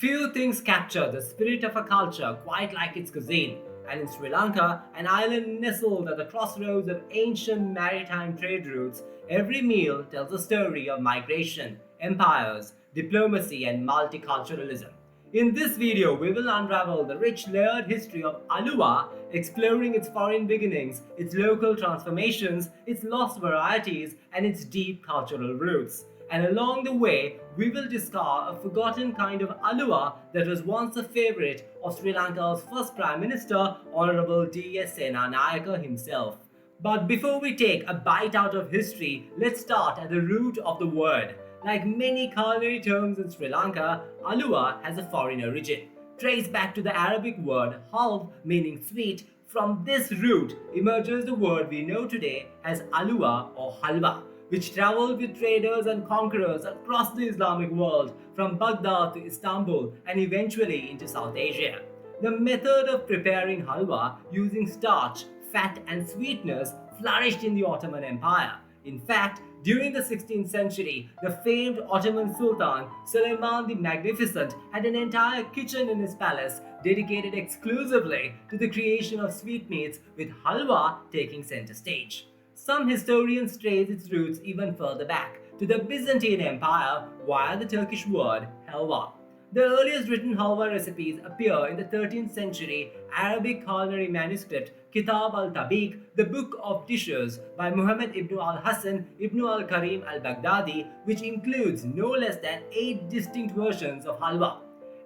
Few things capture the spirit of a culture quite like its cuisine, and in Sri Lanka, an island nestled at the crossroads of ancient maritime trade routes, every meal tells a story of migration, empires, diplomacy, and multiculturalism. In this video, we will unravel the rich layered history of Aluwa, exploring its foreign beginnings, its local transformations, its lost varieties, and its deep cultural roots. And along the way, we will discover a forgotten kind of Aluwa that was once a favorite of Sri Lanka's first Prime Minister, Honorable D.S. Senanayake himself. But before we take a bite out of history, let's start at the root of the word. Like many culinary terms in Sri Lanka, Aluwa has a foreign origin. Traced back to the Arabic word halv, meaning sweet, from this root emerges the word we know today as Aluwa or Halwa, which traveled with traders and conquerors across the Islamic world from Baghdad to Istanbul and eventually into South Asia. The method of preparing halwa using starch, fat, and sweetness flourished in the Ottoman Empire. In fact, during the 16th century, the famed Ottoman Sultan Suleiman the Magnificent had an entire kitchen in his palace dedicated exclusively to the creation of sweetmeats, with halwa taking center stage. Some historians trace its roots even further back, to the Byzantine Empire via the Turkish word helva. The earliest written halwa recipes appear in the 13th century Arabic culinary manuscript Kitab al-Tabiq, the Book of Dishes by Muhammad ibn al-Hasan ibn al-Karim al-Baghdadi, which includes no less than 8 distinct versions of halwa.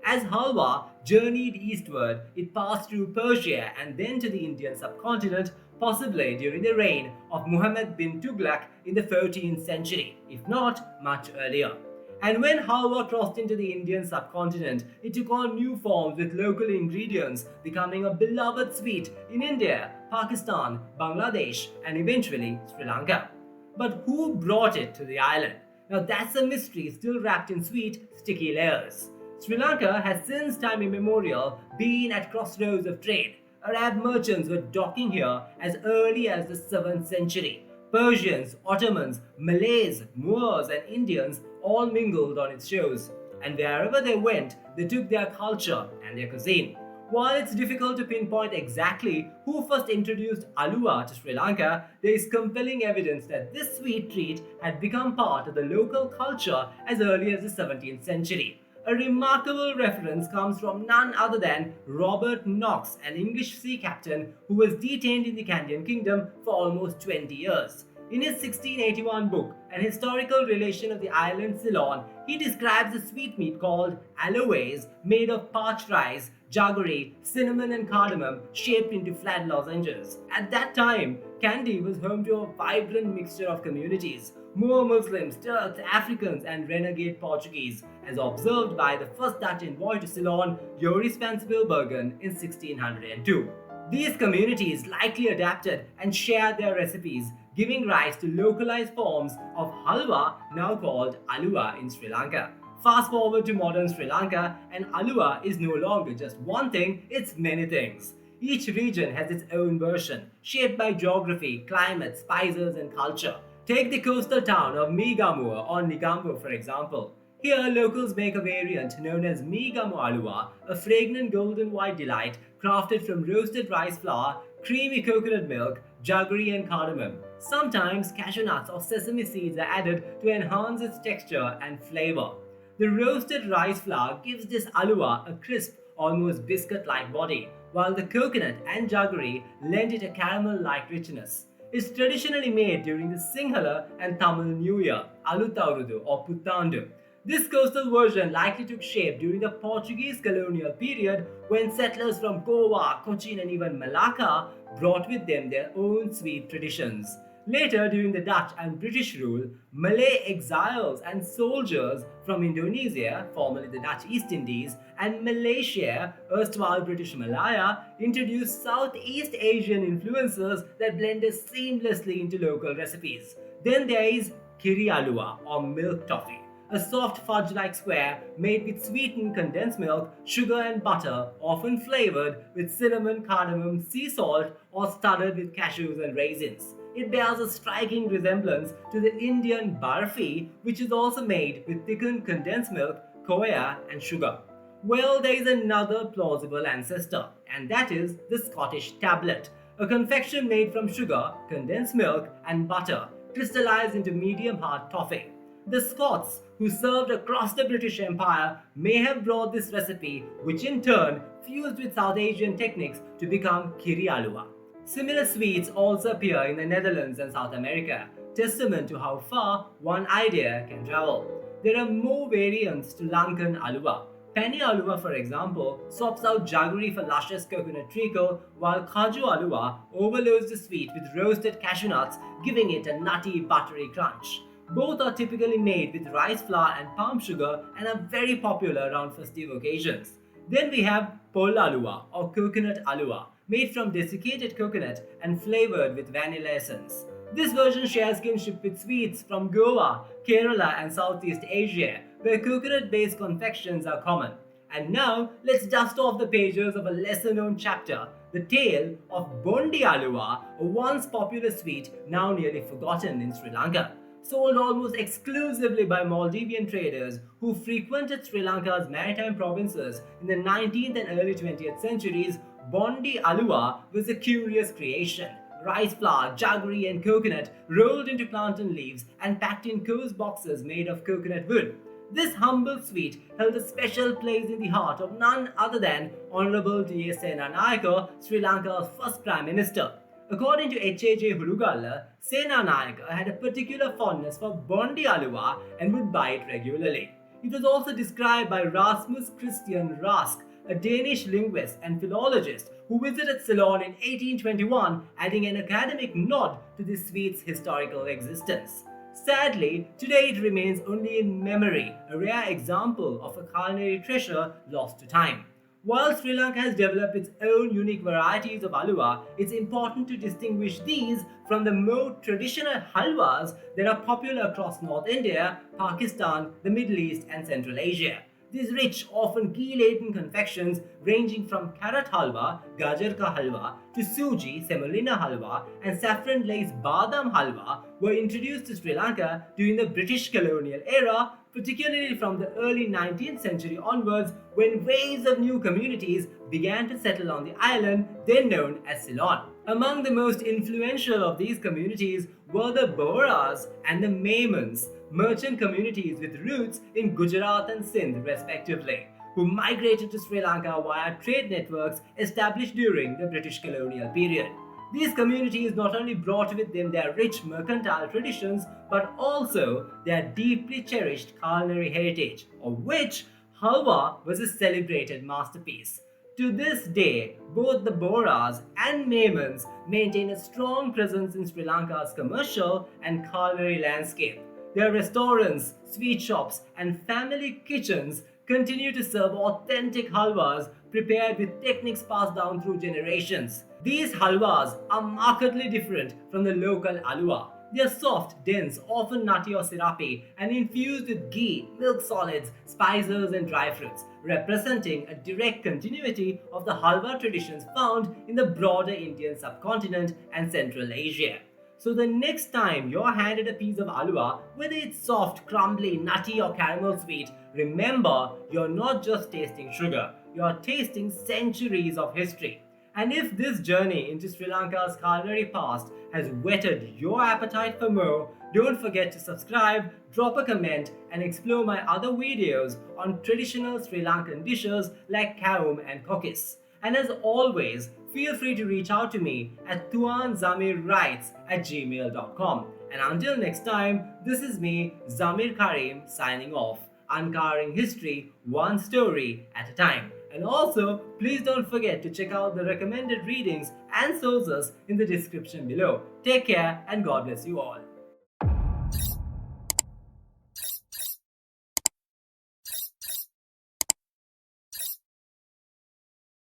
As halwa journeyed eastward, it passed through Persia and then to the Indian subcontinent, possibly during the reign of Muhammad bin Tughlaq in the 14th century, if not much earlier. And when halwa crossed into the Indian subcontinent, it took on new forms with local ingredients, becoming a beloved sweet in India, Pakistan, Bangladesh, and eventually Sri Lanka. But who brought it to the island? Now that's a mystery still wrapped in sweet, sticky layers. Sri Lanka has since time immemorial been at crossroads of trade. Arab merchants were docking here as early as the 7th century. Persians, Ottomans, Malays, Moors, and Indians all mingled on its shores, and wherever they went, they took their culture and their cuisine. While it's difficult to pinpoint exactly who first introduced Aluwa to Sri Lanka, there is compelling evidence that this sweet treat had become part of the local culture as early as the 17th century. A remarkable reference comes from none other than Robert Knox, an English sea captain who was detained in the Candian kingdom for almost 20 years. In his 1681 book, An Historical Relation of the Island Ceylon, he describes a sweetmeat called aloes, made of parched rice, jaggery, cinnamon, and cardamom, shaped into flat lozenges. At that time, Kandy was home to a vibrant mixture of communities: Moor Muslims, Turks, Africans, and renegade Portuguese, as observed by the first Dutch envoy to Ceylon, Joris van Spilbergen, in 1602. These communities likely adapted and shared their recipes, giving rise to localized forms of halwa, now called Aluwa in Sri Lanka. Fast forward to modern Sri Lanka, and Aluwa is no longer just one thing, it's many things. Each region has its own version, shaped by geography, climate, spices, and culture. Take the coastal town of Meegamur or Negombo, for example. Here, locals make a variant known as Meegamu Aluwa, a fragrant golden white delight crafted from roasted rice flour, creamy coconut milk, jaggery, and cardamom. Sometimes cashew nuts or sesame seeds are added to enhance its texture and flavor. The roasted rice flour gives this Aluwa a crisp, almost biscuit-like body, while the coconut and jaggery lend it a caramel-like richness. It's traditionally made during the Sinhala and Tamil New Year, Alutaurudu or Puttandu. This coastal version likely took shape during the Portuguese colonial period, when settlers from Goa, Cochin, and even Malacca brought with them their own sweet traditions. Later, during the Dutch and British rule, Malay exiles and soldiers from Indonesia, formerly the Dutch East Indies, and Malaysia, erstwhile British Malaya, introduced Southeast Asian influences that blended seamlessly into local recipes. Then there is Kiri Aluwa, or milk toffee, a soft fudge-like square made with sweetened condensed milk, sugar, and butter, often flavored with cinnamon, cardamom, sea salt, or studded with cashews and raisins. It bears a striking resemblance to the Indian barfi, which is also made with thickened condensed milk, khoya, and sugar. Well, there is another plausible ancestor, and that is the Scottish tablet, a confection made from sugar, condensed milk, and butter, crystallized into medium hard toffee. The Scots, who served across the British Empire, may have brought this recipe, which in turn fused with South Asian techniques to become Kiri Aluwa. Similar sweets also appear in the Netherlands and South America, testament to how far one idea can travel. There are more variants to Lankan Aluwa. Penny Aluwa, for example, swaps out jaggery for luscious coconut treacle, while Kaju Aluwa overloads the sweet with roasted cashew nuts, giving it a nutty, buttery crunch. Both are typically made with rice flour and palm sugar and are very popular around festive occasions. Then we have Pol Aluwa or coconut Aluwa, made from desiccated coconut and flavored with vanilla essence. This version shares kinship with sweets from Goa, Kerala, and Southeast Asia, where coconut-based confections are common. And now, let's dust off the pages of a lesser-known chapter, the tale of Bondi Aluwa, a once popular sweet now nearly forgotten in Sri Lanka. Sold almost exclusively by Maldivian traders who frequented Sri Lanka's maritime provinces in the 19th and early 20th centuries, Bondi Aluwa was a curious creation. Rice flour, jaggery, and coconut rolled into plantain leaves and packed in coarse boxes made of coconut wood. This humble sweet held a special place in the heart of none other than Honorable D. Senanayake, Sri Lanka's first Prime Minister. According to H.A.J. Hulugalle, Senanayake had a particular fondness for Bondi Aluwa and would buy it regularly. It was also described by Rasmus Christian Rask, a Danish linguist and philologist who visited Ceylon in 1821, adding an academic nod to the sweet's historical existence. Sadly, today it remains only in memory, a rare example of a culinary treasure lost to time. While Sri Lanka has developed its own unique varieties of Aluwa, it's important to distinguish these from the more traditional halwas that are popular across North India, Pakistan, the Middle East, and Central Asia. These rich, often ghee-laden confections ranging from carrot halwa, gajar ka halwa, to suji, semolina halwa, and saffron-laced badam halwa were introduced to Sri Lanka during the British colonial era, particularly from the early 19th century onwards, when waves of new communities began to settle on the island then known as Ceylon. Among the most influential of these communities were the Burghers and the Maimans, merchant communities with roots in Gujarat and Sindh respectively, who migrated to Sri Lanka via trade networks established during the British colonial period. These communities not only brought with them their rich mercantile traditions, but also their deeply cherished culinary heritage, of which Halwa was a celebrated masterpiece. To this day, both the Burghers and Maimans maintain a strong presence in Sri Lanka's commercial and culinary landscape. Their restaurants, sweet shops, and family kitchens continue to serve authentic halwas prepared with techniques passed down through generations. These halwas are markedly different from the local aluwa. They are soft, dense, often nutty or syrupy, and infused with ghee, milk solids, spices, and dry fruits, representing a direct continuity of the halwa traditions found in the broader Indian subcontinent and Central Asia. So the next time you're handed a piece of aluwa, whether it's soft, crumbly, nutty, or caramel sweet, remember you're not just tasting sugar, you're tasting centuries of history. And if this journey into Sri Lanka's culinary past has whetted your appetite for more, don't forget to subscribe, drop a comment, and explore my other videos on traditional Sri Lankan dishes like kaum and kokis. And as always, feel free to reach out to me at tuanzamirwrites@gmail.com. And until next time, this is me, Zamir Karim, signing off, uncovering history one story at a time. And also, please don't forget to check out the recommended readings and sources in the description below. Take care and God bless you all.